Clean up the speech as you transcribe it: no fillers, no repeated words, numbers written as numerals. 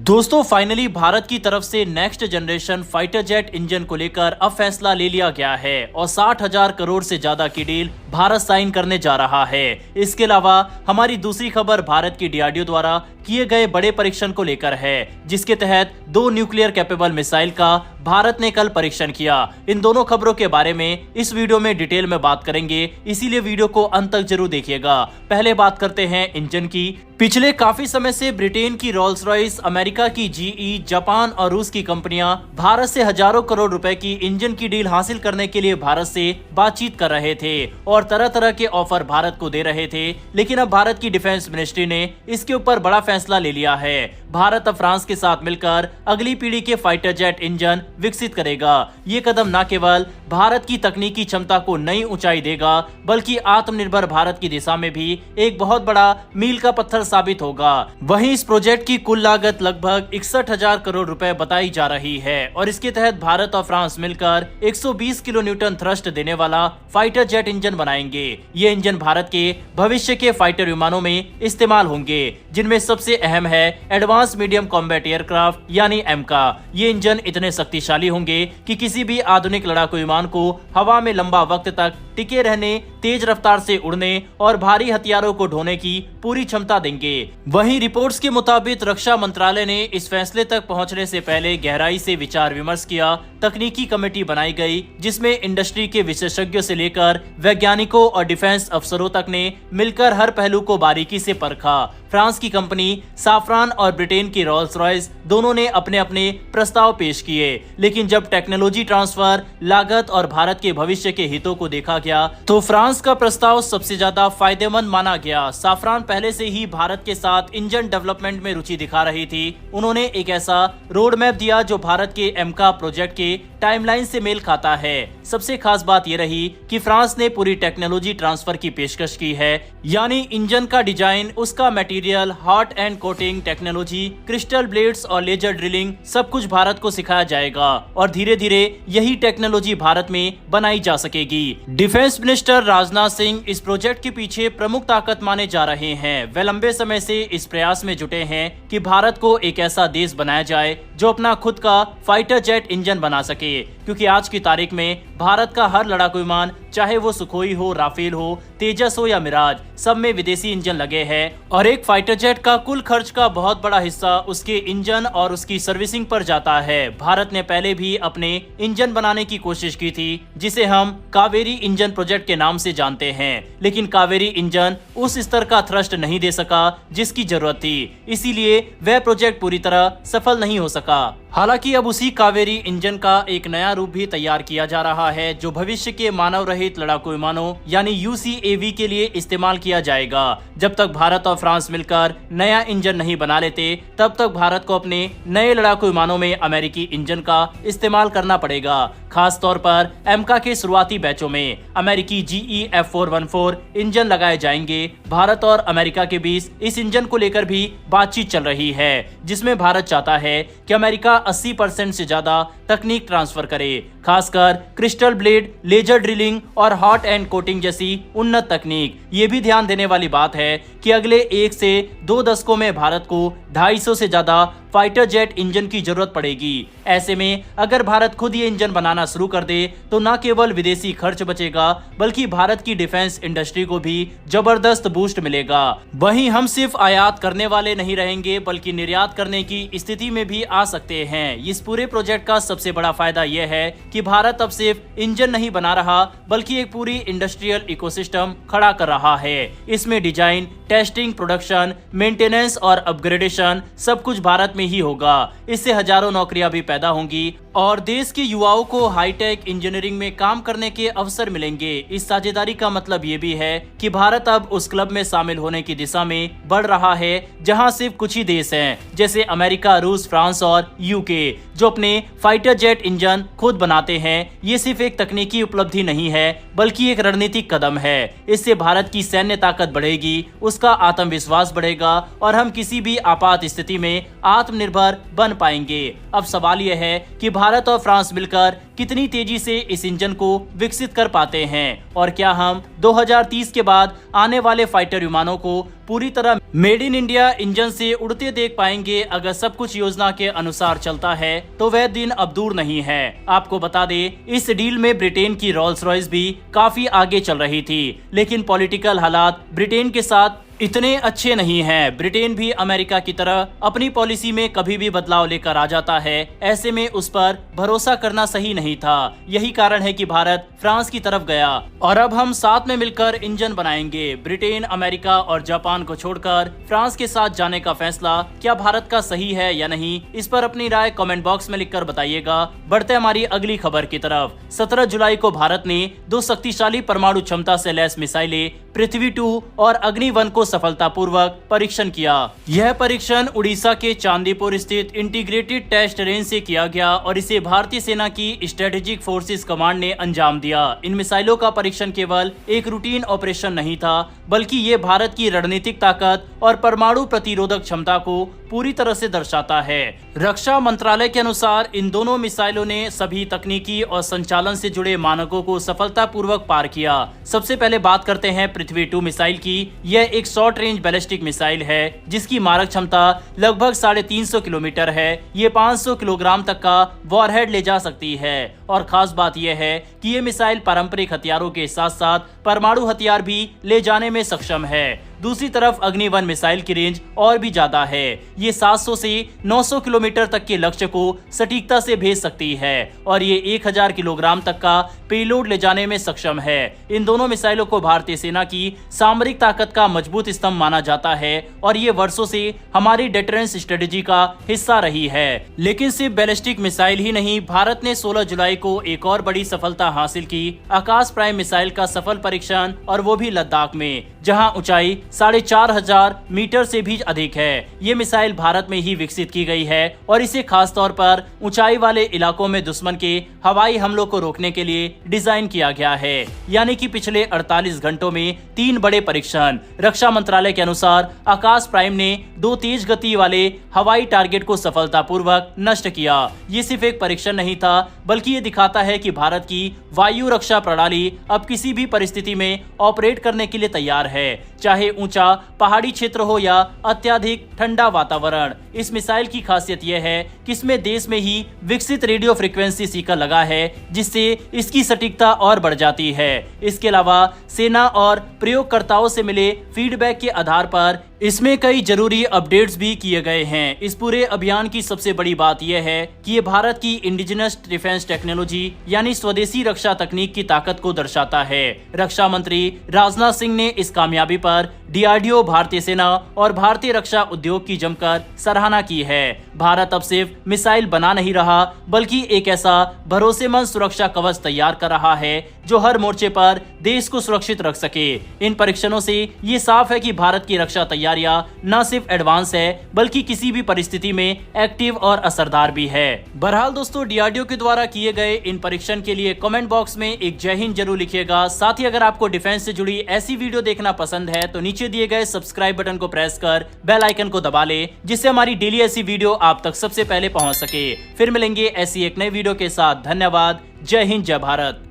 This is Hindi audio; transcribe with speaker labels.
Speaker 1: दोस्तों फाइनली भारत की तरफ से next generation fighter jet engine को लेकर अब फैसला ले लिया गया है और 60,000 करोड़ से ज्यादा की डील भारत साइन करने जा रहा है। इसके अलावा हमारी दूसरी खबर भारत की डीआरडीओ द्वारा किए गए बड़े परीक्षण को लेकर है, जिसके तहत 2 न्यूक्लियर कैपेबल मिसाइल का भारत ने कल परीक्षण किया। इन दोनों खबरों के बारे में इस वीडियो में डिटेल में बात करेंगे, इसीलिए वीडियो को अंत तक जरूर देखिएगा। पहले बात करते हैं इंजन की। पिछले काफी समय से ब्रिटेन की रोल्स रॉयस, अमेरिका की जीई, जापान और रूस की कंपनियां भारत से हजारों करोड़ रुपए की इंजन की डील हासिल करने के लिए भारत से बातचीत कर रहे थे और तरह तरह के ऑफर भारत को दे रहे थे। लेकिन अब भारत की डिफेंस मिनिस्ट्री ने इसके ऊपर बड़ा फैसला ले लिया है। भारत अब फ्रांस के साथ मिलकर अगली पीढ़ी के फाइटर जेट इंजन विकसित करेगा। ये कदम न केवल भारत की तकनीकी क्षमता को नई ऊंचाई देगा, बल्कि आत्मनिर्भर भारत की दिशा में भी एक बहुत बड़ा मील का पत्थर साबित होगा। वहीं इस प्रोजेक्ट की कुल लागत लगभग 61,000 करोड़ रुपए बताई जा रही है और इसके तहत भारत और फ्रांस मिलकर 120 किलो न्यूटन थ्रस्ट देने वाला फाइटर जेट इंजन बनाएंगे। ये इंजन भारत के भविष्य के फाइटर विमानों में इस्तेमाल होंगे, जिनमें सबसे अहम है एडवांस मीडियम कॉम्बैट एयरक्राफ्ट यानी एमका। ये इंजन इतने शक्तिशाली होंगे कि किसी भी आधुनिक लड़ाकू विमान को हवा में लंबा वक्त तक टिके रहने, तेज रफ्तार से उड़ने और भारी हथियारों को ढोने की पूरी क्षमता देंगे। वहीं रिपोर्ट्स के मुताबिक रक्षा मंत्रालय ने इस फैसले तक पहुंचने से पहले गहराई से विचार विमर्श किया। तकनीकी कमेटी बनाई गई, जिसमें इंडस्ट्री के विशेषज्ञों से लेकर वैज्ञानिकों और डिफेंस अफसरों तक ने मिलकर हर पहलू को बारीकी से परखा। फ्रांस की कंपनी साफ्रान और ब्रिटेन की रोल्स रॉयस दोनों ने अपने अपने प्रस्ताव पेश किए, लेकिन जब टेक्नोलॉजी ट्रांसफर, लागत और भारत के भविष्य के हितों को देखा गया तो फ्रांस का प्रस्ताव सबसे ज्यादा फायदेमंद माना गया। साफ्रान पहले से ही भारत के साथ इंजन डेवलपमेंट में रुचि दिखा रही थी। उन्होंने एक ऐसा रोड मैप दिया जो भारत के एमका प्रोजेक्ट के टाइमलाइन से मेल खाता है। सबसे खास बात यह रही कि फ्रांस ने पूरी टेक्नोलॉजी ट्रांसफर की पेशकश की है, यानी इंजन का डिजाइन, उसका material, hot and coating technology, crystal blades और लेजर ड्रिलिंग सब कुछ भारत को सिखाया जाएगा और धीरे धीरे यही टेक्नोलॉजी भारत में बनाई जा सकेगी। डिफेंस मिनिस्टर राजनाथ सिंह इस प्रोजेक्ट के पीछे प्रमुख ताकत माने जा रहे हैं। वे लंबे समय से इस प्रयास में जुटे हैं कि भारत को एक ऐसा देश बनाया जाए जो अपना खुद का फाइटर जेट इंजन बना सके, क्योंकि आज की तारीख में भारत का हर लड़ाकू विमान, चाहे वो सुखोई हो, राफेल हो, तेजस हो या मिराज, सब में विदेशी इंजन लगे हैं और एक फाइटर जेट का कुल खर्च का बहुत बड़ा हिस्सा उसके इंजन और उसकी सर्विसिंग पर जाता है। भारत ने पहले भी अपने इंजन बनाने की कोशिश की थी, जिसे हम कावेरी इंजन प्रोजेक्ट के नाम से जानते हैं, लेकिन कावेरी इंजन उस स्तर का थ्रस्ट नहीं दे सका जिसकी जरूरत थी, इसीलिए वह प्रोजेक्ट पूरी तरह सफल नहीं हो सका। हालांकि अब उसी कावेरी इंजन का एक नया रूप भी तैयार किया जा रहा है, जो भविष्य के मानव रहित लड़ाकू विमानों यानी यूसीएवी के लिए इस्तेमाल किया जाएगा। जब तक भारत और फ्रांस मिलकर नया इंजन नहीं बना लेते, तब तक भारत को अपने नए लड़ाकू विमानों में अमेरिकी इंजन का इस्तेमाल करना पड़ेगा। खास तौर पर एमका के शुरुआती बैचों में अमेरिकी जीई F414 इंजन लगाए जाएंगे। भारत और अमेरिका के बीच इस इंजन को लेकर भी बातचीत चल रही है, जिसमें भारत चाहता है कि अमेरिका 80% से ज्यादा तकनीक ट्रांसफर करे, खासकर क्रिस्टल ब्लेड, लेजर ड्रिलिंग और हॉट एंड कोटिंग जैसी उन्नत तकनीक। ये भी ध्यान देने वाली बात है कि अगले 1 से 2 दशकों में भारत को 250 से ज्यादा फाइटर जेट इंजन की जरूरत पड़ेगी। ऐसे में अगर भारत खुद ये इंजन बनाना शुरू कर दे तो न केवल विदेशी खर्च बचेगा, बल्कि भारत की डिफेंस इंडस्ट्री को भी जबरदस्त बूस्ट मिलेगा। वहीं हम सिर्फ आयात करने वाले नहीं रहेंगे, बल्कि निर्यात करने की स्थिति में भी आ सकते हैं। इस पूरे प्रोजेक्ट का सबसे बड़ा फायदा यह है कि भारत अब सिर्फ इंजन नहीं बना रहा, बल्कि एक पूरी इंडस्ट्रियल इकोसिस्टम खड़ा कर रहा है। इसमें डिजाइन, टेस्टिंग, प्रोडक्शन, मेंटेनेंस और अपग्रेडेशन सब कुछ भारत में ही होगा। इससे हजारों नौकरियां भी पैदा होंगी और देश के युवाओं को हाईटेक इंजीनियरिंग में काम करने के अवसर मिलेंगे। इस साझेदारी का मतलब ये भी है कि भारत अब उस क्लब में शामिल होने की दिशा में बढ़ रहा है जहां सिर्फ कुछ ही देश हैं, जैसे अमेरिका, रूस, फ्रांस और यूके, जो अपने फाइटर जेट इंजन खुद बनाते हैं। ये सिर्फ एक तकनीकी उपलब्धि नहीं है, बल्कि एक रणनीतिक कदम है। इससे भारत की सैन्य ताकत बढ़ेगी, उसका आत्मविश्वास बढ़ेगा और हम किसी भी आपात स्थिति में आत्म आत्मनिर्भर बन पाएंगे। अब सवाल यह है कि भारत और फ्रांस मिलकर कितनी तेजी से इस इंजन को विकसित कर पाते हैं और क्या हम 2030 के बाद आने वाले फाइटर विमानों को पूरी तरह मेड इन इंडिया इंजन से उड़ते देख पाएंगे। अगर सब कुछ योजना के अनुसार चलता है तो वह दिन अब दूर नहीं है। आपको बता दें, इस डील में ब्रिटेन की रोल्स रॉयस भी काफी आगे चल रही थी, लेकिन पॉलिटिकल हालात ब्रिटेन के साथ इतने अच्छे नहीं हैं। ब्रिटेन भी अमेरिका की तरह अपनी पॉलिसी में कभी भी बदलाव लेकर आ जाता है। ऐसे में उस पर भरोसा करना सही नहीं था। यही कारण है कि भारत फ्रांस की तरफ गया और अब हम साथ में मिलकर इंजन बनाएंगे। ब्रिटेन, अमेरिका और जापान को छोड़कर फ्रांस के साथ जाने का फैसला क्या भारत का सही है या नहीं, इस पर अपनी राय कमेंट बॉक्स में लिखकर बताइएगा। बढ़ते हमारी अगली खबर की तरफ। 17 जुलाई को भारत ने 2 शक्तिशाली परमाणु क्षमता से लैस मिसाइलें पृथ्वी 2 और अग्नि-1 को सफलतापूर्वक परीक्षण किया। यह परीक्षण उड़ीसा के चांदीपुर स्थित इंटीग्रेटेड टेस्ट रेंज से किया गया और इसे भारतीय सेना की स्ट्रेटेजिक फोर्सेस कमांड ने अंजाम दिया। इन मिसाइलों का परीक्षण केवल एक रूटीन ऑपरेशन नहीं था, बल्कि ये भारत की रणनीतिक ताकत और परमाणु प्रतिरोधक क्षमता को पूरी तरह से दर्शाता है। रक्षा मंत्रालय के अनुसार इन दोनों मिसाइलों ने सभी तकनीकी और संचालन से जुड़े मानकों को सफलतापूर्वक पार किया। सबसे पहले बात करते हैं पृथ्वी 2 मिसाइल की। यह एक शॉर्ट रेंज बैलिस्टिक मिसाइल है जिसकी मारक क्षमता लगभग 350 किलोमीटर है। ये 500 किलोग्राम तक का वॉरहेड ले जा सकती है और खास बात यह है कि ये मिसाइल पारंपरिक हथियारों के साथ साथ परमाणु हथियार भी ले जाने में सक्षम है। दूसरी तरफ अग्नि-1 मिसाइल की रेंज और भी ज्यादा है। ये 700 से 900 किलोमीटर तक के लक्ष्य को सटीकता से भेज सकती है और ये 1000 किलोग्राम तक का पेलोड ले जाने में सक्षम है। इन दोनों मिसाइलों को भारतीय सेना की सामरिक ताकत का मजबूत स्तंभ माना जाता है और ये वर्षों से हमारी डिटरेंस स्ट्रेटेजी का हिस्सा रही है। लेकिन सिर्फ बैलिस्टिक मिसाइल ही नहीं, भारत ने 16 जुलाई को एक और बड़ी सफलता हासिल की। आकाश प्राइम मिसाइल का सफल परीक्षण, और वो भी लद्दाख में, जहां ऊंचाई 4500 मीटर से भी अधिक है। ये मिसाइल भारत में ही विकसित की गई है और इसे खास तौर पर ऊंचाई वाले इलाकों में दुश्मन के हवाई हमलों को रोकने के लिए डिजाइन किया गया है। यानी कि पिछले 48 घंटों में 3 बड़े परीक्षण। रक्षा मंत्रालय के अनुसार आकाश प्राइम ने 2 तेज गति वाले हवाई टारगेट को सफलतापूर्वक नष्ट किया। ये सिर्फ एक परीक्षण नहीं था, बल्कि ये दिखाता है कि भारत की वायु रक्षा प्रणाली अब किसी भी परिस्थिति में ऑपरेट करने के लिए तैयार है, चाहे ऊंचा पहाड़ी क्षेत्र हो या अत्यधिक ठंडा वातावरण। इस मिसाइल की खासियत यह है कि इसमें देश में ही विकसित रेडियो फ्रीक्वेंसी सीकर लगा है, जिससे इसकी सटीकता और बढ़ जाती है। इसके अलावा सेना और प्रयोगकर्ताओं से मिले फीडबैक के आधार पर इसमें कई जरूरी अपडेट्स भी किए गए हैं। इस पूरे अभियान की सबसे बड़ी बात यह है कि ये भारत की इंडिजिनस डिफेंस टेक्नोलॉजी यानी स्वदेशी रक्षा तकनीक की ताकत को दर्शाता है। रक्षा मंत्री राजनाथ सिंह ने इस कामयाबी पर डीआरडीओ, भारतीय सेना और भारतीय रक्षा उद्योग की जमकर सराहना की है। भारत अब सिर्फ मिसाइल बना नहीं रहा, बल्कि एक ऐसा भरोसेमंद सुरक्षा कवच तैयार कर रहा है जो हर मोर्चे पर देश को सुरक्षित रख सके। इन परीक्षणों से ये साफ है कि भारत की रक्षा तैयारियां न सिर्फ एडवांस है, बल्कि किसी भी परिस्थिति में एक्टिव और असरदार भी है। बहरहाल दोस्तों, डीआरडीओ के द्वारा किए गए इन परीक्षण के लिए कमेंट बॉक्स में एक जय हिंद जरूर लिखिएगा। साथ ही अगर आपको डिफेंस से जुड़ी ऐसी वीडियो देखना पसंद है तो नीचे दिए गए सब्सक्राइब बटन को प्रेस कर बेल आइकन को दबा ले, जिससे हमारी डेली ऐसी वीडियो आप तक सबसे पहले पहुंच सके। फिर मिलेंगे ऐसी एक नई वीडियो के साथ। धन्यवाद। जय हिंद, जय भारत।